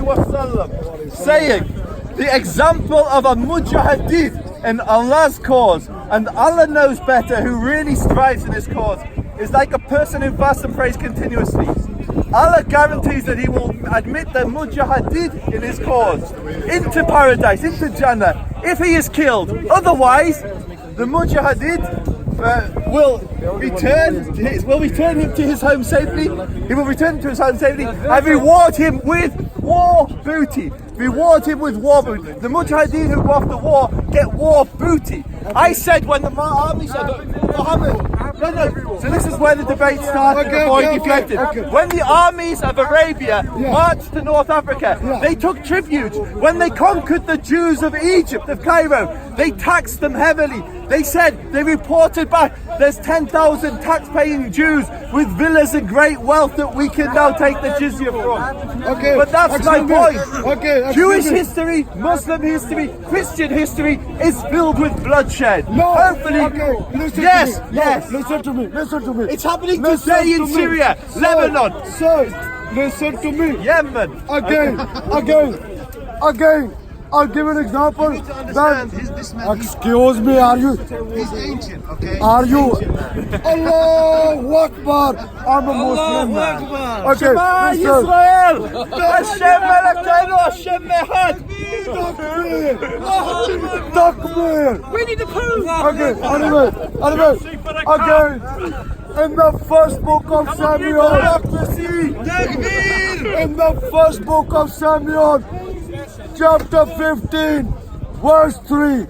wasallam, saying, the example of a mujahideen in Allah's cause, and Allah knows better who really strives in his cause, is like a person who fasts and prays continuously. Allah guarantees that he will admit the mujahideen in his cause into paradise, into Jannah, if he is killed. Otherwise, the mujahideen will return him to his home safely. He will return him to his home safely and reward him with war booty. Reward him with war booty. The mujahideen who go off the war get war booty. I said when the armies of Muhammad. So this is where the debate started before he deflected. When the armies of Arabia marched to North Africa, they took tribute. When they conquered the Jews of Egypt, of Cairo, they taxed them heavily. They said, they reported back, there's 10,000 tax-paying Jews with villas and great wealth that we can now take the jizya from. But that's my point. Jewish history, Muslim history, Christian history is filled with bloodshed. Hopefully, yes. Listen to me. It's happening today in Syria, Lebanon. Sir, listen to me. Yemen. Again. I'll give an example. Excuse me, are you? He's ancient, okay? Are you? Allahu Akbar. I'm a Muslim man. Okay, Shema listen. Yisrael. Hashem Malakaynu, Hashem Ehad. Takbir. We need to prove. Okay, anyway. Again, in the first book of Samuel, chapter 15, verse 3.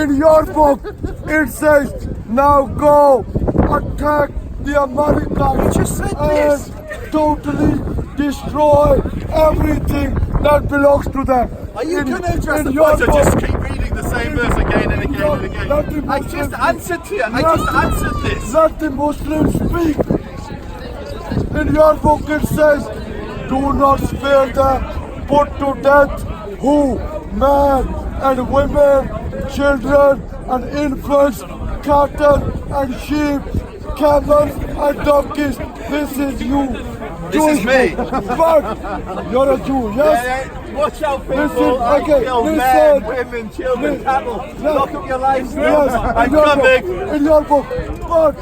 In your book, it says, now go attack the Amalekites and totally destroy everything that belongs to them. Are you going to address the point or just keep reading the same verse again and again and again? I just answered to you. I just answered this. Let the Muslims speak. In your book it says, do not spare them, put to death who? Men and women, children and infants, cattle and sheep, camels and donkeys. This is you. This is me. But you're a Jew, yes? Watch out, people. Listen, Kill men, women, children, cattle. Lock up your lives. I'm coming. In your book, but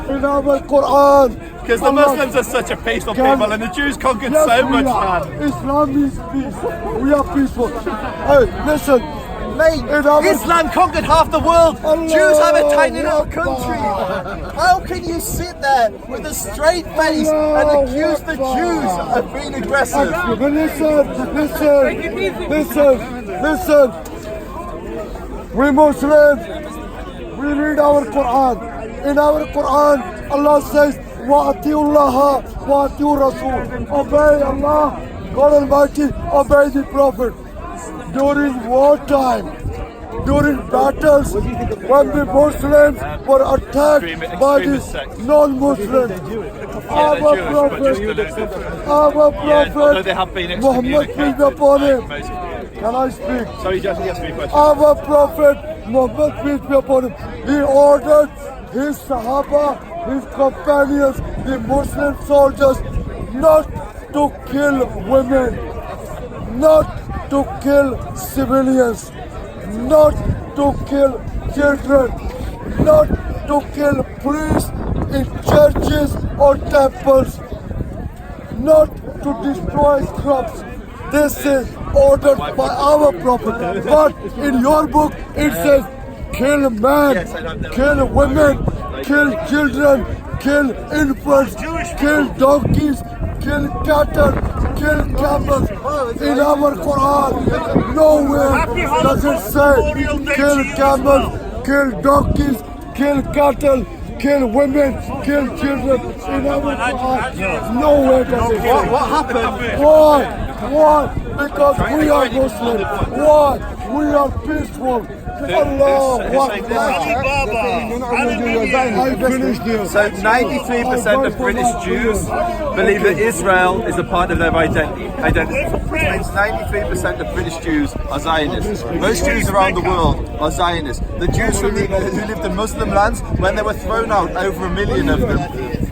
in our Quran. Because the Muslims are such a peaceful people and the Jews conquered so much land. Islam is peace. We are peaceful. Hey, listen. Mate, Islam conquered half the world. Jews have a tiny little country. How can you sit there with a straight face and accuse the Jews of being aggressive? Listen. We Muslims, we read our Quran. In our Quran, Allah says, Wa'atiullaha, wa'atiur Rasul. Obey Allah, God Almighty, obey the Prophet. During wartime, during battles, when the Muslims were attacked by the non-Muslims, our Prophet, Muhammad peace be upon him. Can I speak? Sorry, Jesse, yes, me question. Our Prophet, Muhammad peace be upon him, he ordered his Sahaba, his companions, the Muslim soldiers, not to kill women, not to kill civilians, not to kill children, not to kill priests in churches or temples, not to destroy crops. This is ordered by our Prophet. But in your book it says, kill men, kill women, kill children, kill infants, kill donkeys, kill cattle, kill camels. In our Quran, nowhere does it say kill camels, kill donkeys, kill cattle, kill women, kill children. In our Quran, nowhere does it say. What happened? Why? Because we are Muslims. Why? We are peaceful. Allah. So 93% of British Jews believe that Israel is a part of their identity. Which means 93% of British Jews are Zionists. Most Jews around the world are Zionists. The Jews who lived in Muslim lands, when they were thrown out, over 1 million of them,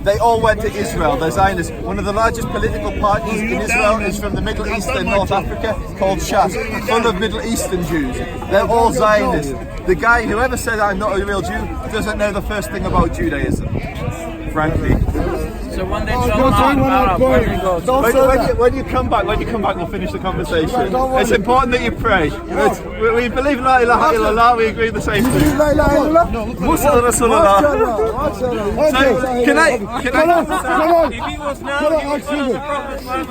They all went to Israel. They're Zionists. One of the largest political parties in Israel is from the Middle East and North Africa, called Shas, full of Middle Eastern Jews. They're all Zionists. The guy, whoever said I'm not a real Jew, doesn't know the first thing about Judaism, frankly. So when they when you come back, we'll finish the conversation. It's important that you pray. We believe in La ilaha illallah. We agree the same thing. Musa Rasulullah. So can I? If he was now,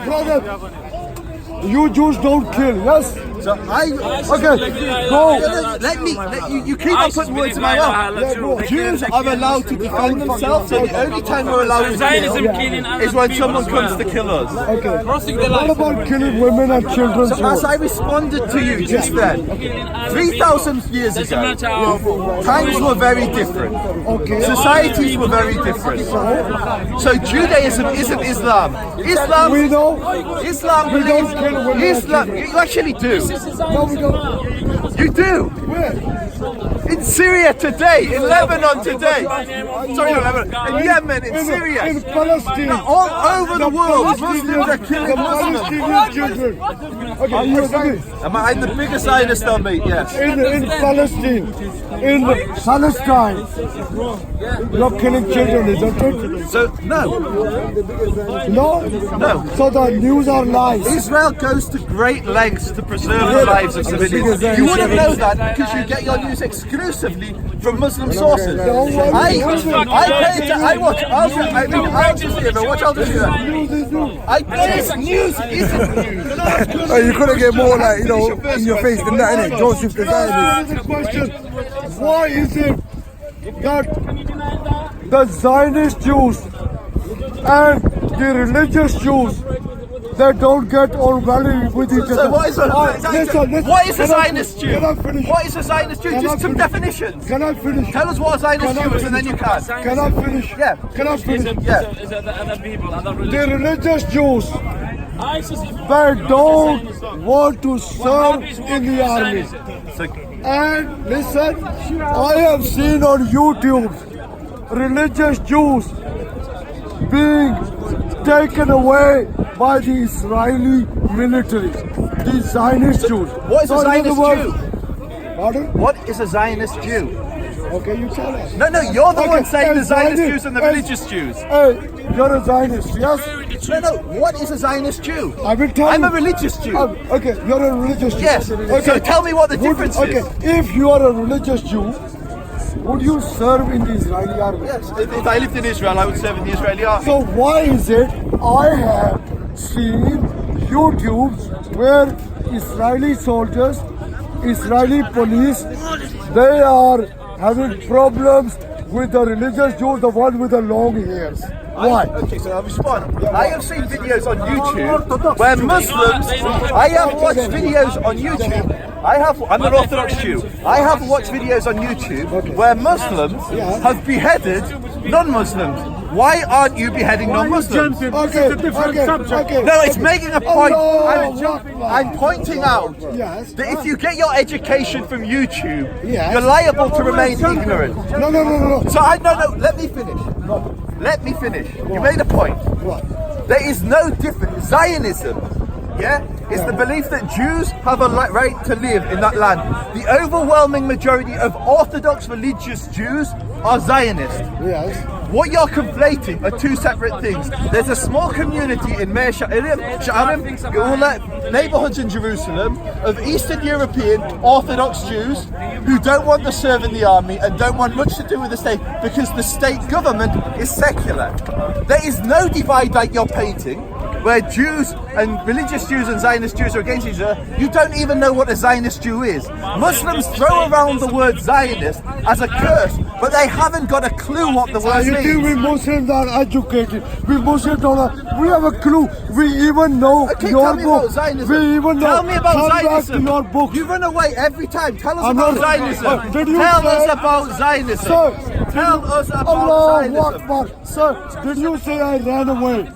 Brother, you Jews don't kill, yes? So you keep on putting words in my mouth. Jews are allowed to defend themselves, so the only time we're allowed to kill is when someone comes to kill us. Okay. What about killing women and children? So as I responded to you just then, 3,000 years ago, times were very different. Okay. Societies were very different. So Judaism isn't Islam. We know. Islam We don't believes. kill women. Islam. You actually do. No, we don't. You do. Where? In Syria today, in Lebanon today, sorry, not Lebanon, in Yemen, in Syria, In Palestine. all over the world, Muslims are killing Muslims. Palestinian children. Okay, you agree? Am I the biggest Zionist on me? Yes. In Palestine, in Palestine, you're killing children, isn't it? So, no. No? So the news are lies. Israel goes to great lengths to preserve the lives of civilians. You wouldn't know that because you get your news exclusively from Muslim sources. I watch Al Jazeera, watch Al Jazeera. This news isn't news. You couldn't get more like, in your face than that, innit? Joseph the Zionist. The question, why is it that the Zionist Jews and the religious Jews, they don't get on well with each other? So what is what is a Can I Zionist Jew? Can I finish? What is a Zionist Jew? Can I Just some finish? definitions. Can I finish? Tell us what a Zionist Jew is and then you can. Can I finish? Yeah. Can I finish? Yeah. Is it the other people, other The religions? religious Jews, they don't want to serve in the army. So, And listen, I have seen on YouTube religious Jews being taken away by the Israeli military, the Zionist Jews. what is a So in Zionist other words- Jew? Pardon? What is a Zionist Jew? Okay, you tell us. No, you're the Okay, one saying the and Zionist Zionist- Jews and the and- religious Jews. Hey, you're a Zionist, yes? No, what is a Zionist Jew? I will tell I'm you. a religious Jew. Okay, you're a religious Jew. Yes. Okay. So tell me what the difference Okay, is. if you are a religious Jew, would you serve in the Israeli army? Yes. If I lived in Israel, I would serve in the Israeli army. So why is it I have seen YouTubes where Israeli soldiers, Israeli police, they are having problems with the religious Jews, the ones with the long hairs. Why? Okay, so I'll respond. I have seen videos on YouTube where Muslims, I have watched videos on YouTube. I'm an Orthodox Jew. I have watched videos on YouTube where Muslims have beheaded non-Muslims. Why aren't you beheading non-Muslims? Okay. No, it's making a point. Allah I'm pointing out Yes. that if you get your education from YouTube, Yes. you're liable to remain ignorant. No. So let me finish. Let me finish. You made a point. What? There is no difference. Zionism, is the belief that Jews have a right to live in that land. The overwhelming majority of Orthodox religious Jews are Zionists. Yes. What you're conflating are two separate things. There's a small community in Meir Sha'arim, Geula, neighborhoods in Jerusalem, of Eastern European Orthodox Jews who don't want to serve in the army and don't want much to do with the state because the state government is secular. There is no divide like you're painting, where Jews and religious Jews and Zionist Jews are against each other. You don't even know what a Zionist Jew is. Muslims throw around the word Zionist as a curse, but they haven't got a clue what the word You think means. we Muslims are educated? We Muslims don't have, we have a clue. We even know Okay, your tell me book. about Zionism. We even know. Tell me about Come back to Zionism. your book. You run away every time. Tell us I'm about not- Zionism. Did you Tell say- us about Zionism. Sir, Tell us about Allah Zionism. Akbar. Sir, did you say I ran away?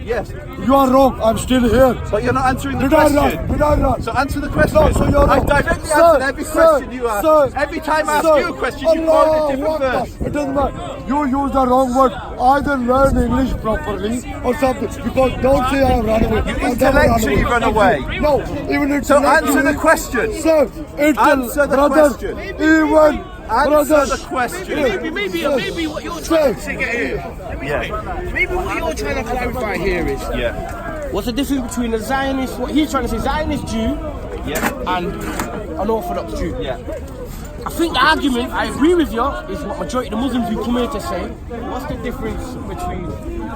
Yes. You are wrong. I'm still here. But you're not answering the Did I question. run? Did I run? So answer the question. No, so you're I wrong. directly Sir, answered every question you asked. sir, Every time I ask sir, you a question, you quote a different verse. It doesn't matter. You use the wrong word. Either learn English properly or something. Because don't say I ran away. You intellectually run away. No, even So answer the intellectually. question. Sir, Answer the brothers, question. even Answer brothers. the question. Maybe what you're trying to get here. Yeah. Maybe what you're trying to clarify here is Yeah. what's the difference between a Zionist, what he's trying to say, Zionist Jew Yeah. and an Orthodox Jew. Yeah. I think the argument, I agree with you, is what majority of the Muslims who come here to say. What's the difference between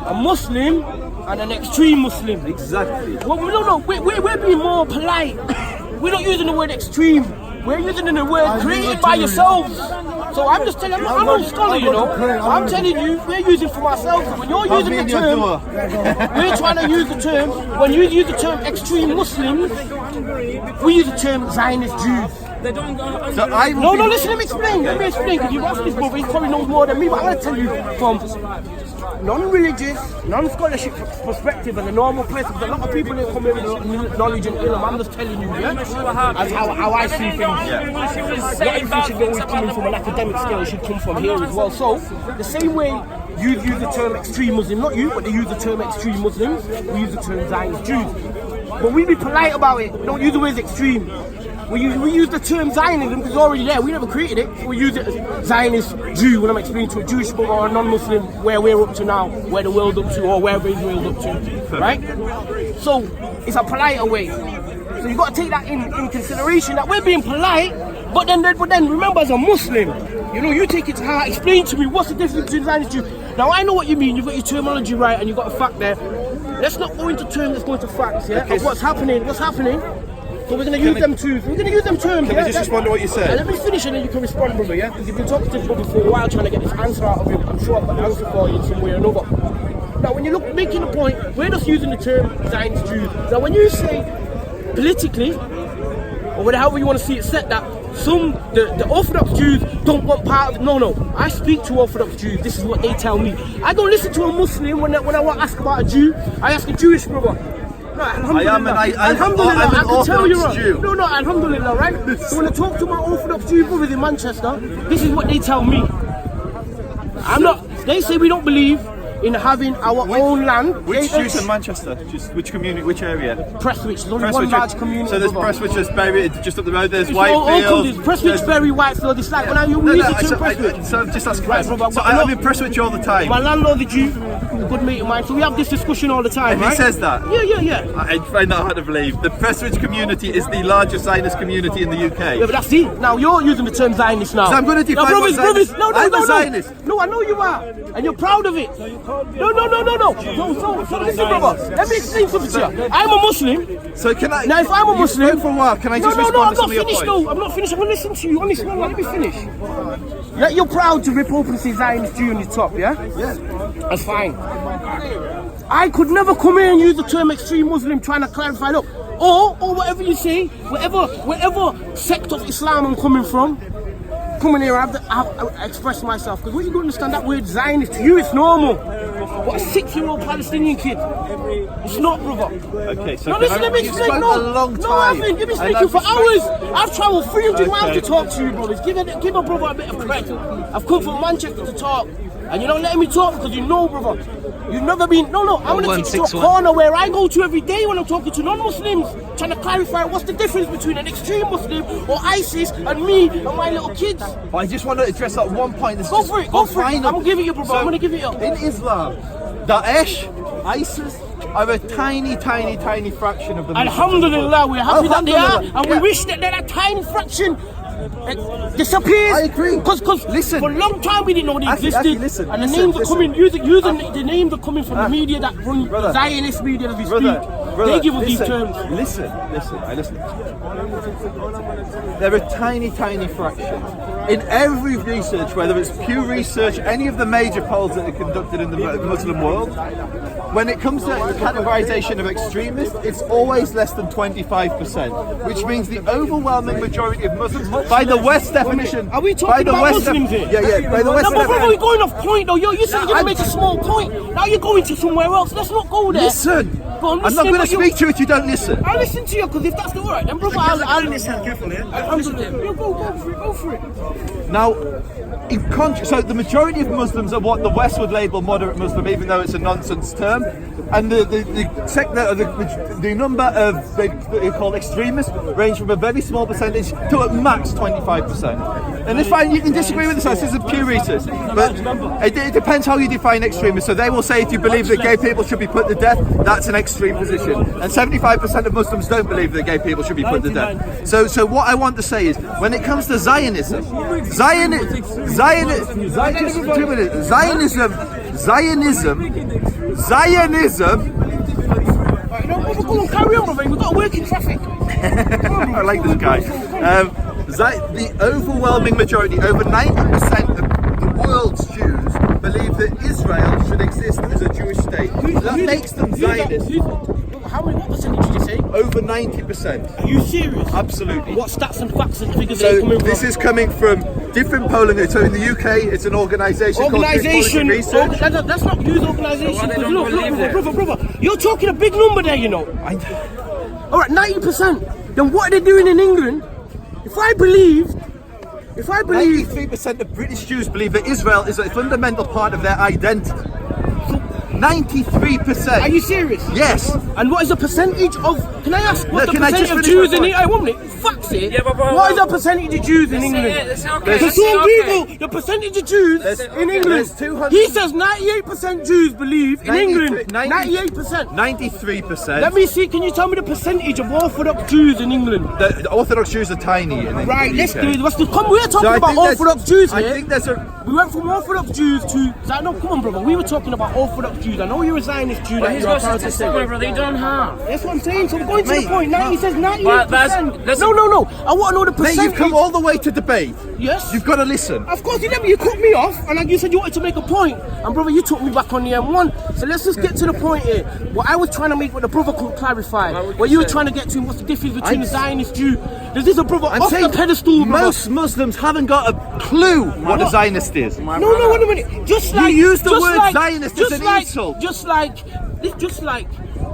a Muslim and an extreme Muslim? Exactly. Well, no, we're being more polite. We're not using the word extreme. We're using the word created by yourselves. So I'm just telling you, I'm no scholar, you know. I'm telling you, we're using for ourselves. When you're using the term, we're trying to use the term, when you use the term extreme Muslims, we use the term Zionist Jews. So I No, listen, let me explain, because you asked this brother, he probably knows more than me, but I'm going to tell you from non-religious, non-scholarship perspective and a normal person, because a lot of people that come here with knowledge and ilm, I'm just telling you, yeah, as how I see things. Not everything should always come from an academic scale, it should come from here as well. So, the same way you use the term extreme Muslim, not you, but they use the term extreme Muslims, we use the term Zionist Jews. But we be polite about it, we don't use the word extreme. We use the term Zionism because it's already there. We never created it. So we use it as Zionist Jew when I'm explaining to a Jewish brother or a non-Muslim where we're up to now, where the world's up to, or wherever Israel's up to, right? So it's a politer way. So you've got to take that in consideration that we're being polite, but then remember, as a Muslim, you know, you take it to heart. Explain to me what's the difference between Zionist Jew. Now I know what you mean. You've got your terminology right and you've got a fact there. Let's not go into terms. Let's go into facts. Yeah, of what's happening. So we're going to use them terms. We're going to use them terms. Can I just respond to what you said? And let me finish and then you can respond, brother, yeah? Because you've been talking to this brother for a while trying to get this answer out of him. I'm sure I've got the answer for you in some way or another. Now, when you look, making a point, we're just using the term Zionist Jews. Now, when you say politically, or whatever you want to see it set, that the Orthodox Jews don't want part of it. No. I speak to Orthodox Jews. This is what they tell me. I don't listen to a Muslim when I want to ask about a Jew. I ask a Jewish brother. No, alhamdulillah. Alhamdulillah, I can tell you right. Jew. No, alhamdulillah, right? So when I talk to my Orthodox Jew brothers in Manchester, this is what they tell me. They say we don't believe in having our own land. Which Jews in Manchester? Just which community, which area? Prestwich, there's only one large community. So there's Prestwich, there's Bury, just up the road, there's Whitefield. There's Prestwich, Bury, Whitefield, it's like when I use the term Prestwich. So I'm just asking, Right, brother, so I'm in Prestwich all the time. My landlord, the Jew, a good mate of mine, so we have this discussion all the time, And right? he says that? Yeah. I find that hard to believe. The Prestwich community is the largest Zionist community in the UK. Yeah, but that's it. Now you're using the term Zionist now. So I'm going to define what Zionist. I'm a Zionist. No, I know you are, and you're proud of it. No. So listen, brother. Let me explain something to you. I'm a Muslim. So can I? Now, if I'm a Muslim, spoke for a while. Can I just respond I'm to some not of your finished. points? No, I'm not finished. I'm gonna listen to you. Honestly, no, let me finish. Yeah, you're proud to rip open say Zionist Jew on your top, yeah? Yeah. That's fine. I could never come here and use the term extreme Muslim trying to clarify, look, or whatever you say, whatever sect of Islam I'm coming from, coming here, I express myself. Because what you don't understand, that word Zionist, to you it's normal. What, a 6-year-old Palestinian kid? It's not, brother. Okay, so no, listen, let me explain. a long time. No, I haven't. You've been speaking for hours. I've travelled 300 miles to talk to you, brothers. Give a brother a bit of credit. I've come from Manchester to talk. And you're not letting me talk because you know, brother. You've never been. No. I'm going to take you to a corner where I go to every day when I'm talking to non-Muslims, trying to clarify what's the difference between an extreme Muslim or ISIS and me and my little kids. I just want to address that one point. Go for it. I'm going to give it you, brother. I'm going to give it you. In Islam, Daesh, ISIS are a tiny fraction of the Muslims. Alhamdulillah, we're happy that they are, and we wish that that tiny fraction disappears. I agree. Because listen, for a long time we didn't know they existed. Listen, and the names are coming, using the names are coming from the media that run Zionist media as we speak. They give us these terms. Listen. They're a tiny fraction. In every research, whether it's Pew Research, any of the major polls that are conducted in the Muslim world, when it comes to categorization of extremists, it's always less than 25%, which means the overwhelming majority of Muslims, by the West definition, Are we talking about Muslims here? Yeah, by the West No, but brother, we're definition. going off point though. You said you're going to make a small point. Now you're going to somewhere else. Let's not go there. Listen, But I'm not listening, going to but you- speak to you if you don't listen. I'll listen to you, because if that's the right, then brother, I'll listen carefully. Go for it. Now, so the majority of Muslims are what the West would label moderate Muslim, even though it's a nonsense term. And the number of they call extremists range from a very small percentage to at max 25%. And you can disagree with this is a pure research, but it depends how you define extremist. So they will say if you believe that gay people should be put to death, that's an extreme position. And 75% of Muslims don't believe that gay people should be put to death. So what I want to say is, when it comes to Zionism, Go on, carry on, brother. We've got to work in traffic. I like this guy. The overwhelming majority, over 90% of the world's Jews, believe that Israel should exist as a Jewish state. That makes them Zionists. What percentage did you say? Over 90%. Are you serious? Absolutely. What stats and facts and figures are you So coming from? this is coming from different polling. So in the UK, it's an organisation called Organisation. Research. Let's not use organisation. Brother, you're talking a big number there, you know. All right, 90%. Then what are they doing in England? If I believe 93% of British Jews believe that Israel is a fundamental part of their identity. 93%. Are you serious? Yes. And what is the percentage of? Can I ask what No, the can I percentage just of finish Jews my in point? England? One minute. Facts it. Yeah, but What is the percentage of Jews in England? It's okay. For It's some okay. people, the percentage of Jews in England. there's 200 He says 98% Jews believe in England. 98%. 93%. Let me see. Can you tell me the percentage of Orthodox Jews in England? The Orthodox Jews are tiny. In the Right. UK. Let's do it. We're talking So I about think there's- Orthodox Jews I here. think there's a. We went from Orthodox Jews to. No, come on, brother. We were talking about Orthodox Jews. I know you're a Zionist Jew. But That he's you're got proud to statistics, say. brother. They don't have. That's what I'm saying. So we're going to Mate, the point. Now he says 98%. But that's- No. I want to know the Mate, percentage. you've come all the way to debate. Yes. You've got to listen. Of course, you cut me off, and like you said, you wanted to make a point. And brother, you took me back on the M1. So let's just get to the point here. What I was trying to make, what the brother couldn't clarify. What you were trying to get to, what's the difference between a Zionist Jew? There's this a brother I'm off the saying pedestal, brother. most Muslims haven't got a clue what a Zionist is. No, wait a minute. You use the word Zionist as an insult. Just like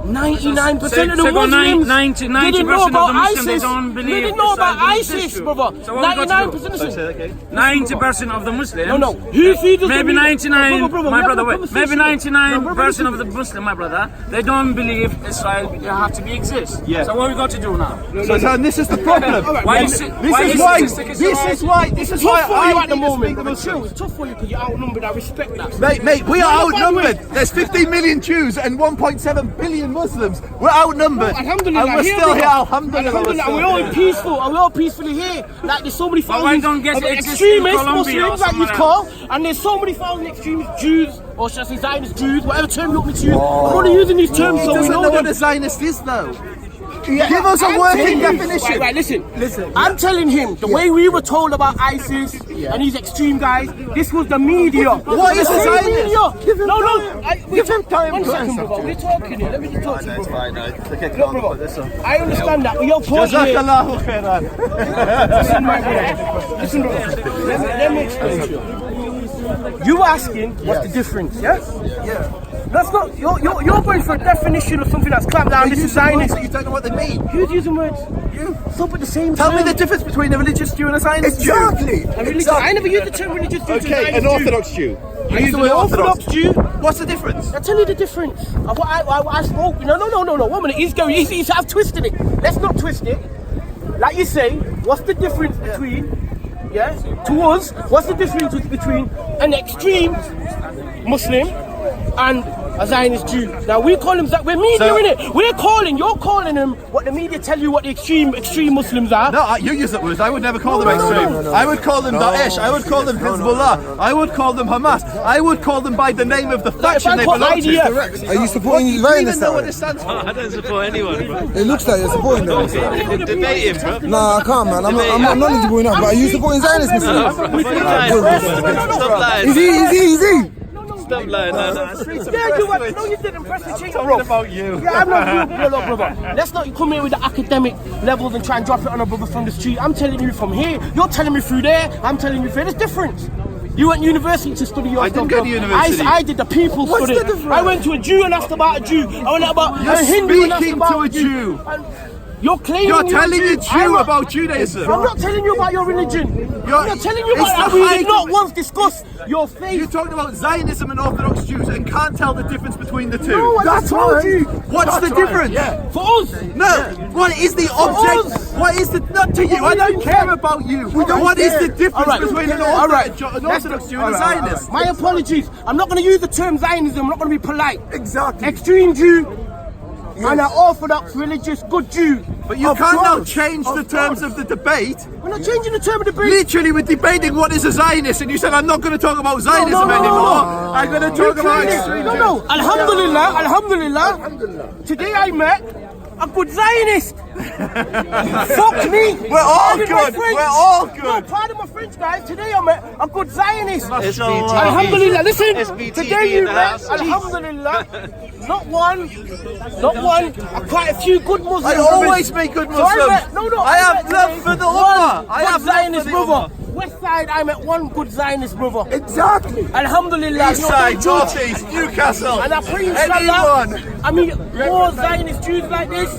99% of the So Muslims 90% didn't know of the about Muslims, they ISIS. don't They believe didn't know about Islam ISIS, exists. brother. So what we got to do? 99%. Listen. 90% of the Muslims. No. Who doesn't Maybe believe- 99. Brother, My we brother, have a wait. conversation. Maybe No, 99% brother, of the Muslim, my brother, they don't believe Israel have to be exist. Yeah. So what we got to do now? So this is the problem. All right, Why well, is it- This why is is why. statistic is This right? is It's why tough for you I at the need to speak moment, to brother. Muslims. Chill. It's tough for you because you're outnumbered. I respect that. Mate, we are No, by the outnumbered. way- There's 15 million Jews and 1.7 billion Muslims. We're outnumbered. Alhamdulillah, And we're here, still here. brother. Alhamdulillah. Alhamdulillah, we're all peaceful. We're all peacefully here. Like there's so many why thousands don't get of it exist in extremist Colombia or Muslims, like you somewhere call, and there's so many thousand extremist Jews, or should I say Zionist Jews, whatever term you want me to use. I'm only using these terms He so we doesn't know know what them. a Zionist is, though. Give us a I'm working telling you- definition. Right, listen. I'm telling him the way we were told about ISIS and these extreme guys. This was the media. What is a The Zionist? media. Give him Give him time One to second, answer. brother. We're talking here. Let me just talk to you, That's brother. fine. Okay, Look, come on, brother, put this on. I understand that, but your point here. Jazakallahu khairan. Listen, my brother. Listen, brother. Let me explain to you. You were asking what's the difference, yes? Yeah. That's not. You're going for a definition of something that's clamped down. This is Zionist. You don't know what they mean. Who's using words? You. So, but the same. Tell me term. the difference between a religious Jew and a Zionist Jew. Exactly. A religious- I never used the term religious Jew. to Okay, Zionist an Jew. Orthodox Jew. I Use use the an word Orthodox Jew. What's the difference? I'll tell you the difference. I spoke. No. 1 minute. He's going. I've twisted it. Let's not twist it. Like you say, what's the difference between? Yeah. To us, what's the difference between an extreme Muslim and a Zionist Jew? Now we call him. We're media, innit? You're calling them what the media tell you what the extreme Muslims are. No, you use that word. I would never call them extreme. I would call them Daesh. I would call them Hezbollah. I would call them Hamas. I would call them by the name of the faction they put belong to. IDF. Are you supporting You Zionists? even know what it stands for. I don't support anyone, bro. It looks like you're supporting them. Debate him, bro. Nah, I can't, man. I'm not knowledgeable enough. But are you supporting Zionists, Muslims? Stop lying. Easy. Stop lying. Yeah, you went. No, you didn't press the cheek, bro. Talking about you. Yeah, I'm not your brother. Let's not come here with the academic levels and try and drop it on a brother from the street. I'm telling you from here. You're telling me through there. I'm telling you through. There's difference. You went to university to study your I didn't go to university. I did the people study. I went to a Jew and asked about a Jew. I went about You're a Hindu and asked speaking about to a Jew. You're claiming You're telling a Jew I'm not- about Judaism. I'm not telling you about your religion. I'm not telling you it's about the we Hyde- did not once discuss your faith. You're talking about Zionism and Orthodox Jews and can't tell the difference between the two. No, I just told you. What's the difference? For us. No, what is the object? us. What is the, not to you, I don't care about you. What is the difference All right. between an All right. Orthodox Jew and a Zionist? My apologies. I'm not going to use the term Zionism. I'm not going to be polite. Exactly. Extreme Jew and an Orthodox religious good Jew. But you Of can't now course. change the Of terms course. of the debate. We're not changing the term of the debate. Literally, we're debating what is a Zionist, and you said I'm not going to talk about Zionism no, no, anymore. no. I'm going to talk about extreme Jews. No. Alhamdulillah. Today I met a good Zionist. Fuck me. We're all Pardon my good. French. We're all good. No, pardon my French, guys. Today I met a good Zionist. SBT. Alhamdulillah. Listen. SBT Today you in the met. house. Alhamdulillah. Not one. Quite a few good Muslims. I always make good So I Muslims. met, no, I have met love today for the one Ummah. I good have love Zionist for the brother. Ummah. West side, I met one good Zionist brother. Exactly. Alhamdulillah. East side, North East, Newcastle. And I pray Anyone. inshallah, I mean, more Zionist Jews like this,